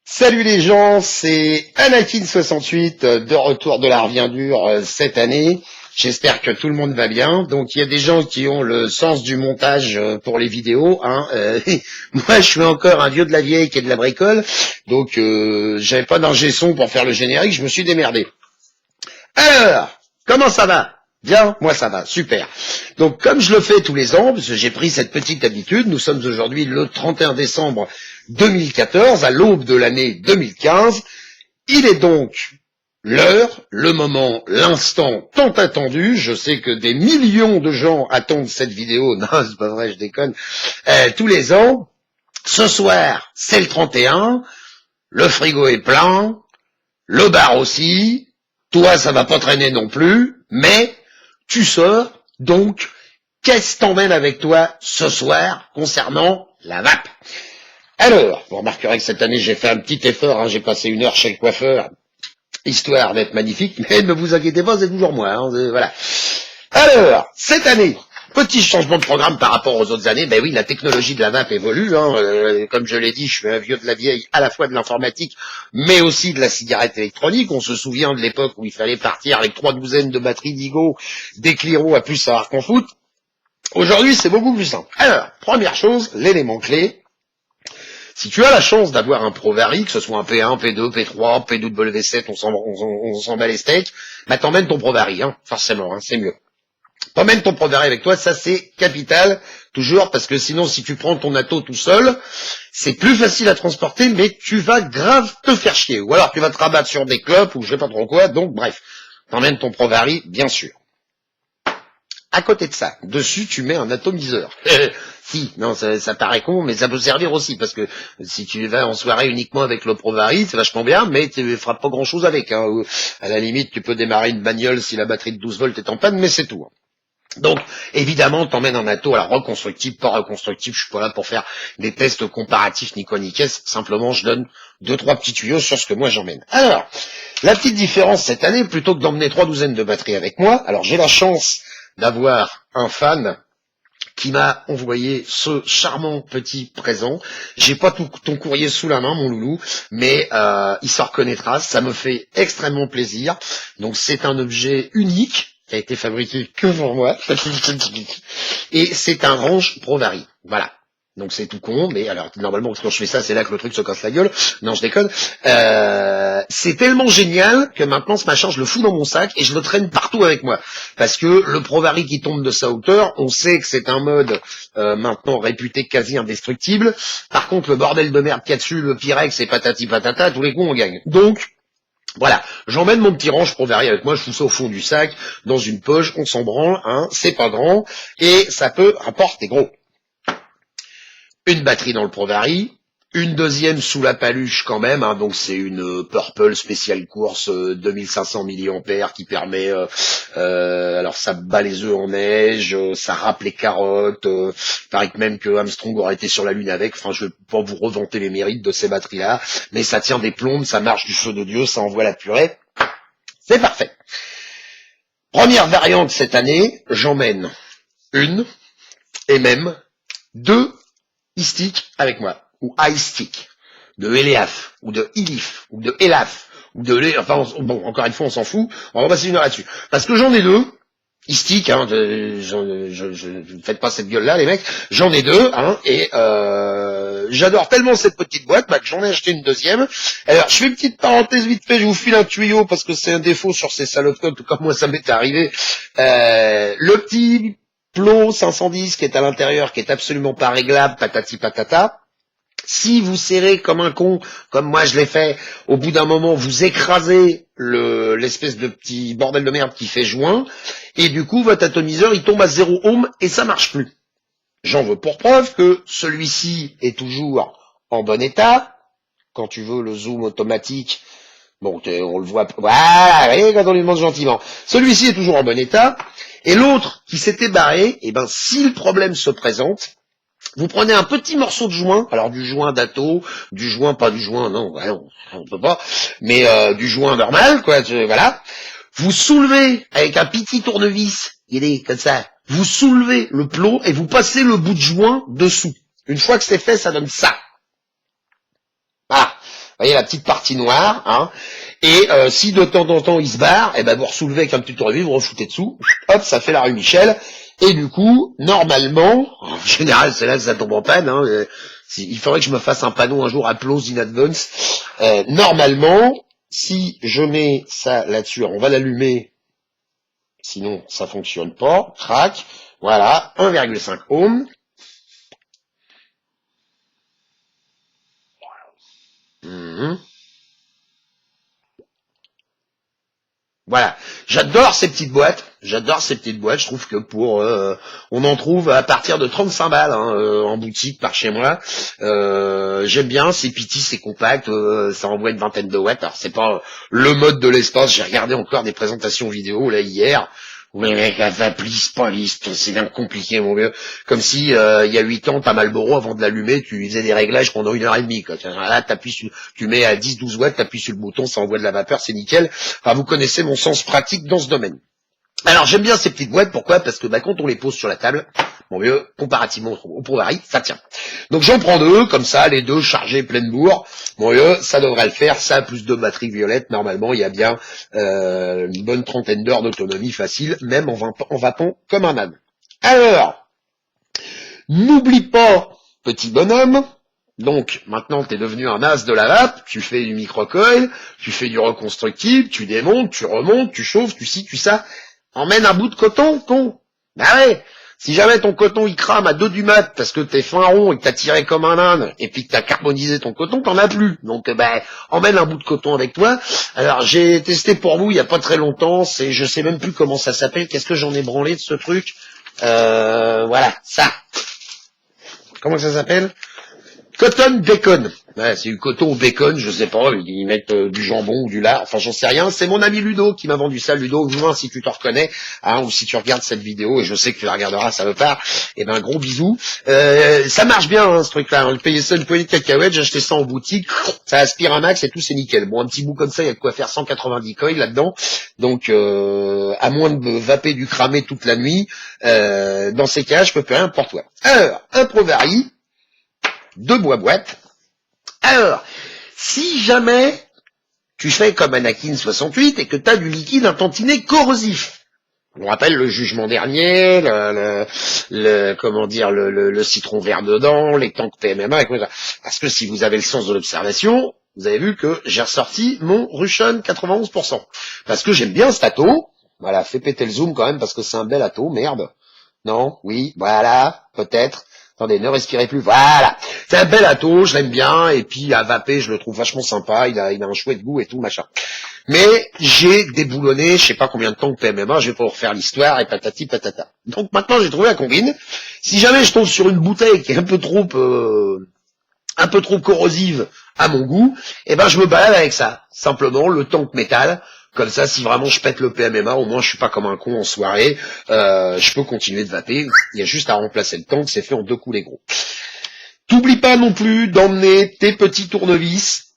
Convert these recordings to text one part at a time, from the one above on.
Salut les gens, c'est Anakin68 de retour de la revient dure cette année. J'espère que tout le monde va bien. Donc il y a des gens qui ont le sens du montage pour les vidéos. Moi je suis encore un vieux de la vieille qui est de la bricole. Donc j'avais pas d'ingé son pour faire le générique, je me suis démerdé. Alors, comment ça va? Bien, moi ça va, super. Donc comme je le fais tous les ans, parce que j'ai pris cette petite habitude, nous sommes aujourd'hui le 31 décembre 2014, à l'aube de l'année 2015, il est donc l'heure, le moment, l'instant tant attendu, je sais que des millions de gens attendent cette vidéo, non c'est pas vrai, je déconne, tous les ans. Ce soir, c'est le 31, le frigo est plein, le bar aussi, toi ça va pas traîner non plus, mais tu sors, donc qu'est-ce que t'emmènes avec toi ce soir concernant la vape? Alors, vous remarquerez que cette année j'ai fait un petit effort, j'ai passé 1 heure chez le coiffeur, histoire d'être magnifique, mais ne vous inquiétez pas, c'est toujours moi, voilà. Alors, cette année, petit changement de programme par rapport aux autres années. Ben oui, la technologie de la vape évolue. Comme je l'ai dit, je suis un vieux de la vieille, à la fois de l'informatique, mais aussi de la cigarette électronique. On se souvient de l'époque où il fallait partir avec 3 douzaines de batteries d'Igo, des Cliro à plus savoir qu'en fout. Aujourd'hui, c'est beaucoup plus simple. Alors, première chose, l'élément clé. Si tu as la chance d'avoir un ProVari, que ce soit un P1, P2, P3, PW7, on s'en bat les steaks, bah t'emmènes ton ProVari, forcément, c'est mieux. T'emmènes ton ProVari avec toi, ça c'est capital, toujours, parce que sinon si tu prends ton Atto tout seul, c'est plus facile à transporter, mais tu vas grave te faire chier, ou alors tu vas te rabattre sur des clopes, ou je sais pas trop quoi, donc bref, t'emmènes ton ProVari, bien sûr. À côté de ça, dessus tu mets un atomiseur. Si, non, ça paraît con, mais ça peut servir aussi, parce que si tu vas en soirée uniquement avec le ProVari, c'est vachement bien, mais tu feras pas grand chose avec. À la limite, tu peux démarrer une bagnole si la batterie de 12 volts est en panne, mais c'est tout. Donc, évidemment, t'emmènes un Atto, alors reconstructible, pas reconstructible, je suis pas là pour faire des tests comparatifs ni quoi ni qu'est-ce, simplement je donne 2-3 petits tuyaux sur ce que moi j'emmène. Alors, la petite différence cette année, plutôt que d'emmener 3 douzaines de batteries avec moi, alors j'ai la chance d'avoir un fan qui m'a envoyé ce charmant petit présent. J'ai pas tout ton courrier sous la main, mon loulou, mais il s'en reconnaîtra, ça me fait extrêmement plaisir. Donc c'est un objet unique, qui a été fabriqué que pour moi, et c'est un range ProVari, voilà. Donc c'est tout con, mais alors normalement quand je fais ça, c'est là que le truc se casse la gueule. Non, je déconne. C'est tellement génial que maintenant ce machin, je le fous dans mon sac et je le traîne partout avec moi. Parce que le ProVari qui tombe de sa hauteur, on sait que c'est un mode maintenant réputé quasi indestructible. Par contre, le bordel de merde qu'il y a dessus, le Pyrex et patati patata, tous les coups on gagne. Donc, voilà, j'emmène mon petit range ProVari avec moi, je fous ça au fond du sac, dans une poche, on s'en branle, c'est pas grand, et ça peut rapporter gros. Une batterie dans le ProVari, une deuxième sous la paluche quand même, donc c'est une Purple spéciale course 2500 mAh qui permet, alors ça bat les œufs en neige, ça râpe les carottes, paraît que même que Armstrong aurait été sur la Lune avec, enfin je vais pas vous revanter les mérites de ces batteries-là, mais ça tient des plombes, ça marche du feu de Dieu, ça envoie la purée, c'est parfait. Première variante cette année, j'emmène une, et même 2 e-stick avec moi, ou iStick, de Eleaf, ou de Elif, ou de Elaf, ou de enfin, bon, encore une fois, on s'en fout, on va passer 1 heure là-dessus. Parce que j'en ai 2, e-stick, je faites pas cette gueule-là, les mecs, j'en ai 2, et j'adore tellement cette petite boîte, que j'en ai acheté une deuxième. Alors, je fais une petite parenthèse vite fait, je vous file un tuyau, parce que c'est un défaut sur ces saloperies, tout comme moi ça m'est arrivé. Le petit plot 510 qui est à l'intérieur, qui est absolument pas réglable, patati patata. Si vous serrez comme un con, comme moi je l'ai fait, au bout d'un moment, vous écrasez l'espèce de petit bordel de merde qui fait joint, et du coup, votre atomiseur, il tombe à 0 ohm, et ça marche plus. J'en veux pour preuve que celui-ci est toujours en bon état. Quand tu veux le zoom automatique, bon, on le voit, voilà, voyez, quand on lui demande gentiment. Celui-ci est toujours en bon état, et l'autre qui s'était barré, si le problème se présente, vous prenez un petit morceau de joint, alors du joint d'Atto, du joint, pas du joint, non, on peut pas, mais du joint normal, quoi, voilà. vous soulevez avec un petit tournevis, il est comme ça, vous soulevez le plot et vous passez le bout de joint dessous. Une fois que c'est fait, ça donne ça. Voilà. Vous voyez la petite partie noire, hein. Et si de temps en temps il se barre, eh ben vous resoulevez avec un petit tournevis, vous refoutez dessous, hop, ça fait la rue Michel. Et du coup, normalement, en général, c'est là que ça tombe en panne, hein, il faudrait que je me fasse un panneau un jour, applause in advance. Normalement, si je mets ça là-dessus, on va l'allumer, sinon ça fonctionne pas, crac, voilà, 1,5 ohm. Voilà, j'adore ces petites boîtes, je trouve que on en trouve à partir de 35 balles hein, en boutique par chez moi. J'aime bien, c'est petit, c'est compact, ça envoie une vingtaine de watts. Alors c'est pas le mode de l'espace, j'ai regardé encore des présentations vidéo là hier. Mais mec, pas liste, c'est bien compliqué mon vieux. Comme si il y a 8 ans, ta Marlboro, avant de l'allumer, tu faisais des réglages pendant 1h30. Quoi. Là, tu mets à 10-12 watts, t'appuies sur le bouton, ça envoie de la vapeur, c'est nickel. Enfin, vous connaissez mon sens pratique dans ce domaine. Alors j'aime bien ces petites boîtes, pourquoi? Parce que quand on les pose sur la table, mon vieux, comparativement au Provary, ça tient. Donc j'en prends deux, comme ça, les deux chargés pleine bourre. Mon vieux, ça devrait le faire, ça plus deux batteries violettes, normalement il y a bien une bonne trentaine d'heures d'autonomie facile, même en vapant comme un âne. Alors, n'oublie pas, petit bonhomme, donc maintenant t'es devenu un as de la vape, tu fais du microcoil, tu fais du reconstructible, tu démontes, tu remontes, tu chauffes, tu ci, tu ça. Emmène un bout de coton, con. Bah ouais. Si jamais ton coton il crame à 2 du mat parce que t'es fin rond et que t'as tiré comme un âne et puis que t'as carbonisé ton coton, t'en as plus. Donc emmène un bout de coton avec toi. Alors j'ai testé pour vous il y a pas très longtemps, je sais même plus comment ça s'appelle, qu'est-ce que j'en ai branlé de ce truc. Voilà, ça. Comment ça s'appelle? Cotton bacon. Ouais, c'est du coton au bacon, je sais pas, ils mettent du jambon ou du lard, enfin j'en sais rien. C'est mon ami Ludo qui m'a vendu ça, Ludo, moins si tu t'en reconnais, hein, ou si tu regardes cette vidéo, et je sais que tu la regarderas, ça me part, et ben gros bisous. Ça marche bien hein, ce truc-là, on payait ça une poignée de cacahuètes, j'ai acheté ça en boutique, ça aspire un max et tout, c'est nickel. Bon, un petit bout comme ça, il y a de quoi faire 190 coils là-dedans, donc à moins de me vaper du cramé toute la nuit, dans ces cas, je peux plus rien pour toi. Alors, un Provary, 2 boîtes. Alors, si jamais tu fais comme Anakin 68 et que tu as du liquide un tantinet corrosif, on rappelle le jugement dernier, le citron vert dedans, les tanks PMMA, etc. Parce que si vous avez le sens de l'observation, vous avez vu que j'ai ressorti mon Russian 91%. Parce que j'aime bien cet atto. Voilà, fais péter le zoom quand même parce que c'est un bel atto, merde. Non, oui, voilà, peut-être. Attendez, ne respirez plus. Voilà. C'est un bel atto, je l'aime bien, et puis à vaper, je le trouve vachement sympa, il a un chouette goût et tout, machin. Mais j'ai déboulonné, je sais pas combien de temps de PMMA, je vais pas vous refaire l'histoire, et patati patata. Donc maintenant, j'ai trouvé la combine. Si jamais je tombe sur une bouteille qui est un peu trop corrosive à mon goût, eh ben je me balade avec ça. Simplement, le tank métal. Comme ça, si vraiment je pète le PMMA, au moins je suis pas comme un con en soirée, je peux continuer de vaper. Il y a juste à remplacer le tank, c'est fait en 2 coups les gros. T'oublies pas non plus d'emmener tes petits tournevis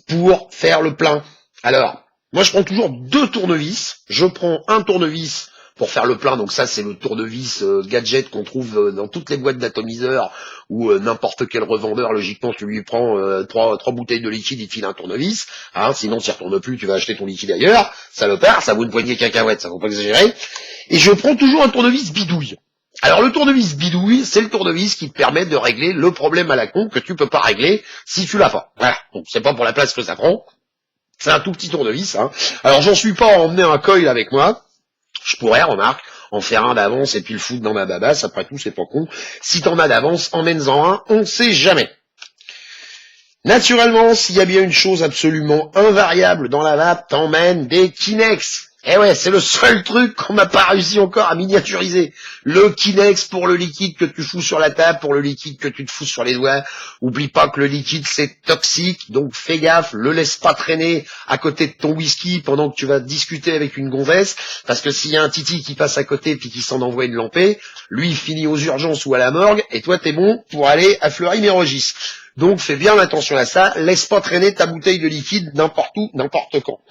pour faire le plein. Alors, moi je prends toujours 2 tournevis. Je prends un tournevis pour faire le plein, donc ça c'est le tournevis gadget qu'on trouve dans toutes les boîtes d'atomiseurs ou n'importe quel revendeur, logiquement tu lui prends 3 bouteilles de liquide, il te file un tournevis, hein, sinon tu n'y retournes plus, tu vas acheter ton liquide ailleurs, salopard, ça vaut une poignée de cacahuètes, ça faut pas exagérer. Et je prends toujours un tournevis bidouille. Alors le tournevis bidouille, c'est le tournevis qui te permet de régler le problème à la con que tu peux pas régler si tu l'as pas. Voilà, donc c'est pas pour la place que ça prend, c'est un tout petit tournevis. Hein. Alors j'en suis pas à emmener un coil avec moi, je pourrais, remarque, en faire un d'avance et puis le foutre dans ma babasse, après tout c'est pas con. Si t'en as d'avance, emmène-en un, on ne sait jamais. Naturellement, s'il y a bien une chose absolument invariable dans la vape, t'emmènes des Kinex. Eh ouais, c'est le seul truc qu'on n'a pas réussi encore à miniaturiser. Le Kinex pour le liquide que tu fous sur la table, pour le liquide que tu te fous sur les doigts. Oublie pas que le liquide c'est toxique, donc fais gaffe, le laisse pas traîner à côté de ton whisky pendant que tu vas discuter avec une gonzesse, parce que s'il y a un titi qui passe à côté puis qui s'en envoie une lampée, lui il finit aux urgences ou à la morgue, et toi t'es bon pour aller à Fleury-Mérogis. Donc fais bien attention à ça, laisse pas traîner ta bouteille de liquide n'importe où, n'importe quand.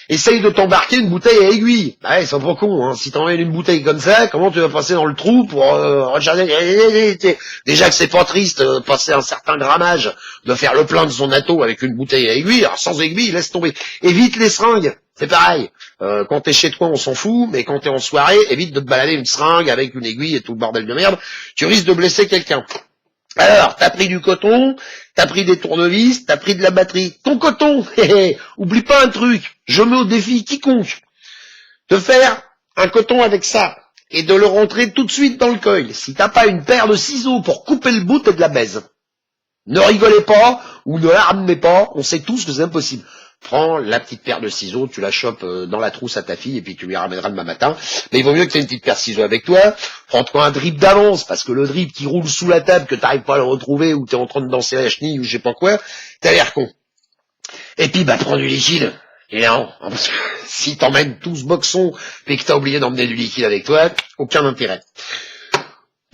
essaye de t'embarquer une bouteille à aiguille. Bah ouais, c'est pas con, hein. Si t'emmènes une bouteille comme ça, comment tu vas passer dans le trou pour recharger? Déjà que c'est pas triste, passer un certain grammage, de faire le plein de son atto avec une bouteille à aiguille. Alors sans aiguille, laisse tomber. Évite les seringues, c'est pareil. Quand t'es chez toi, on s'en fout, mais quand t'es en soirée, évite de te balader une seringue avec une aiguille et tout le bordel de merde. Tu risques de blesser quelqu'un. Alors, t'as pris du coton, t'as pris des tournevis, t'as pris de la batterie. Ton coton, oublie pas un truc, je mets au défi quiconque de faire un coton avec ça et de le rentrer tout de suite dans le coil. Si t'as pas une paire de ciseaux pour couper le bout, t'es de la baise. Ne rigolez pas ou ne la ramenez pas, on sait tous que c'est impossible. Prends la petite paire de ciseaux, tu la chopes dans la trousse à ta fille et puis tu lui ramèneras demain matin. Mais il vaut mieux que tu aies une petite paire de ciseaux avec toi. Prends-toi un drip d'avance parce que le drip qui roule sous la table, que t'arrives pas à le retrouver ou t'es en train de danser la chenille ou je sais pas quoi, t'as l'air con. Et puis prends du liquide. Et non, parce que si t'emmènes tout ce boxon et que t'as oublié d'emmener du liquide avec toi, aucun intérêt.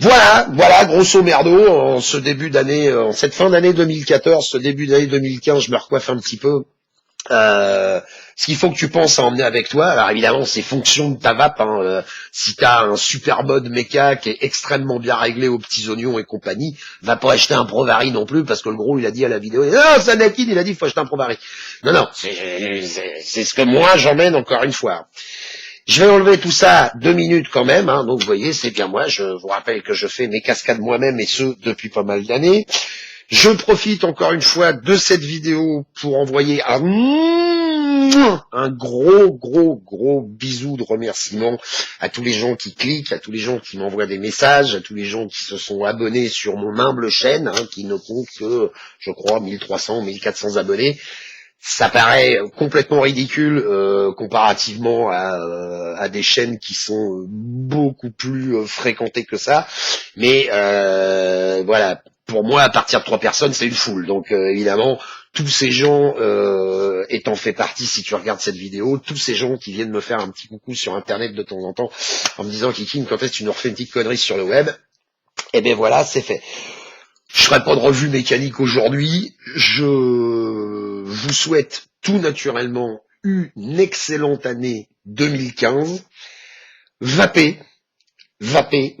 Voilà, grosso merdo, en ce début d'année, en cette fin d'année 2014, ce début d'année 2015, je me recoiffe un petit peu. Ce qu'il faut que tu penses à emmener avec toi, alors évidemment c'est fonction de ta vape, hein, si t'as un super mode méca qui est extrêmement bien réglé aux petits oignons et compagnie, va pas acheter un Provari non plus, parce que le gros il a dit à la vidéo, non Sanakin il a dit il faut acheter un Provari. Non, c'est ce que moi j'emmène encore une fois. Je vais enlever tout ça 2 minutes quand même, hein, donc vous voyez c'est bien moi, je vous rappelle que je fais mes cascades moi-même et ce depuis pas mal d'années. Je profite encore une fois de cette vidéo pour envoyer un gros bisou de remerciement à tous les gens qui cliquent, à tous les gens qui m'envoient des messages, à tous les gens qui se sont abonnés sur mon humble chaîne, hein, qui ne compte que, je crois, 1300, 1400 abonnés. Ça paraît complètement ridicule comparativement à des chaînes qui sont beaucoup plus fréquentées que ça, mais voilà. Pour moi, à partir de 3 personnes, c'est une foule. Donc évidemment, tous ces gens étant fait partie, si tu regardes cette vidéo, tous ces gens qui viennent me faire un petit coucou sur Internet de temps en temps, en me disant Kiki, quand est-ce que tu nous refais une petite connerie sur le web? Eh bien voilà, c'est fait. Je ferai pas de revue mécanique aujourd'hui. Je vous souhaite tout naturellement une excellente année 2015. Vapez. Vaper.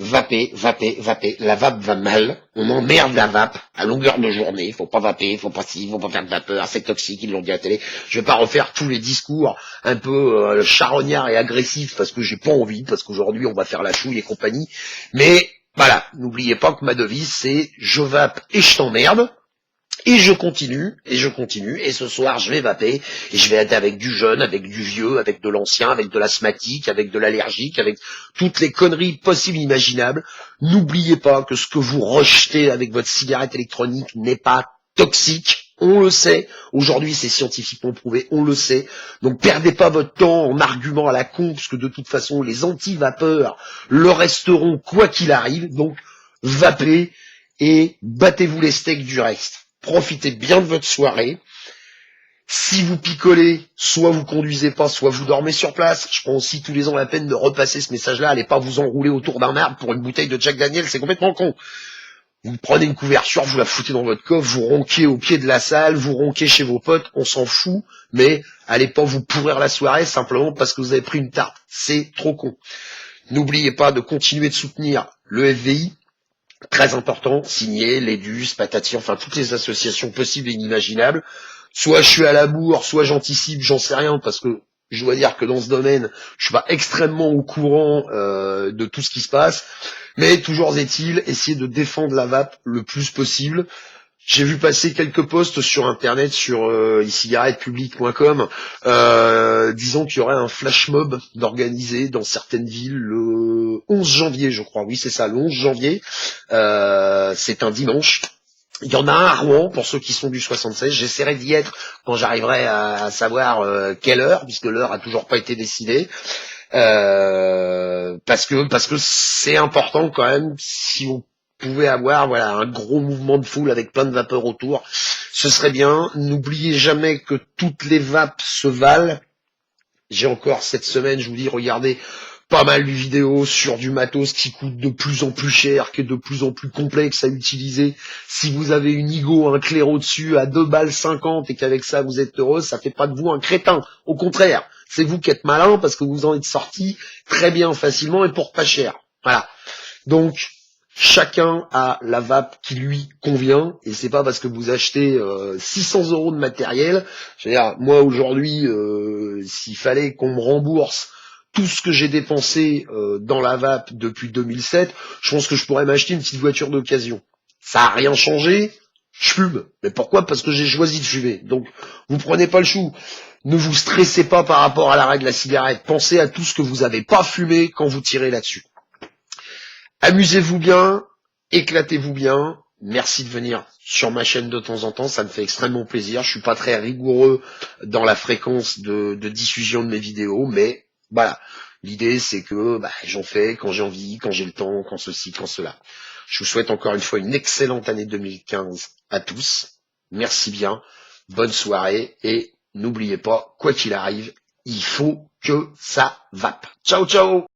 La vape va mal. On emmerde la vape à longueur de journée. Faut pas vaper, faut pas faire de vapeur. C'est toxique, ils l'ont dit à la télé. Je vais pas refaire tous les discours un peu charognards et agressifs parce que j'ai pas envie, parce qu'aujourd'hui on va faire la chouille et compagnie. Mais voilà, n'oubliez pas que ma devise c'est je vape et je t'emmerde. Et je continue, et ce soir je vais vaper, et je vais être avec du jeune, avec du vieux, avec de l'ancien, avec de l'asthmatique, avec de l'allergique, avec toutes les conneries possibles et imaginables. N'oubliez pas que ce que vous rejetez avec votre cigarette électronique n'est pas toxique, on le sait, aujourd'hui c'est scientifiquement prouvé, on le sait, donc perdez pas votre temps en arguments à la con, parce que de toute façon les anti-vapeurs le resteront quoi qu'il arrive, donc vapez et battez-vous les steaks du reste. Profitez bien de votre soirée. Si vous picolez, soit vous conduisez pas, soit vous dormez sur place. Je prends aussi tous les ans la peine de repasser ce message-là. Allez pas vous enrouler autour d'un arbre pour une bouteille de Jack Daniel, c'est complètement con. Vous prenez une couverture, vous la foutez dans votre coffre, vous ronquez au pied de la salle, vous ronquez chez vos potes, on s'en fout, mais allez pas vous pourrir la soirée simplement parce que vous avez pris une tarte. C'est trop con. N'oubliez pas de continuer de soutenir le FVI. Très important, signer, l'EDUS, Patati, enfin toutes les associations possibles et inimaginables. Soit je suis à la bourre, soit j'anticipe, j'en sais rien, parce que je dois dire que dans ce domaine, je suis pas extrêmement au courant de tout ce qui se passe. Mais toujours est-il, essayer de défendre la vape le plus possible. J'ai vu passer quelques posts sur internet, sur e-cigarettepublic.com, disant qu'il y aurait un flash mob d'organiser dans certaines villes le 11 janvier, je crois. Oui, c'est ça, le 11 janvier. C'est un dimanche. Il y en a un à Rouen, pour ceux qui sont du 76. J'essaierai d'y être quand j'arriverai à savoir quelle heure, puisque l'heure a toujours pas été décidée. Parce que c'est important quand même, si on pouvait avoir voilà un gros mouvement de foule avec plein de vapeurs autour, ce serait bien. N'oubliez jamais que toutes les vapes se valent. J'ai encore cette semaine, je vous dis, regardez pas mal de vidéos sur du matos qui coûte de plus en plus cher, qui est de plus en plus complexe à utiliser. Si vous avez une Igo, un claireau dessus à 2,50 balles et qu'avec ça vous êtes heureux, ça fait pas de vous un crétin. Au contraire, C'est vous qui êtes malin parce que vous en êtes sorti très bien, facilement et pour pas cher. Voilà. Donc, chacun a la vape qui lui convient et c'est pas parce que vous achetez 600 € de matériel. Je veux dire, moi aujourd'hui, s'il fallait qu'on me rembourse tout ce que j'ai dépensé dans la vape depuis 2007, je pense que je pourrais m'acheter une petite voiture d'occasion. Ça a rien changé, je fume. Mais pourquoi? Parce que j'ai choisi de fumer. Donc, vous prenez pas le chou. Ne vous stressez pas par rapport à l'arrêt de la cigarette. Pensez à tout ce que vous avez pas fumé quand vous tirez là-dessus. Amusez-vous bien, éclatez-vous bien. Merci de venir sur ma chaîne de temps en temps, ça me fait extrêmement plaisir. Je suis pas très rigoureux dans la fréquence de diffusion de mes vidéos, mais voilà. L'idée, c'est que j'en fais quand j'ai envie, quand j'ai le temps, quand ceci, quand cela. Je vous souhaite encore une fois une excellente année 2015 à tous. Merci bien, bonne soirée et n'oubliez pas, quoi qu'il arrive, il faut que ça vape. Ciao, ciao!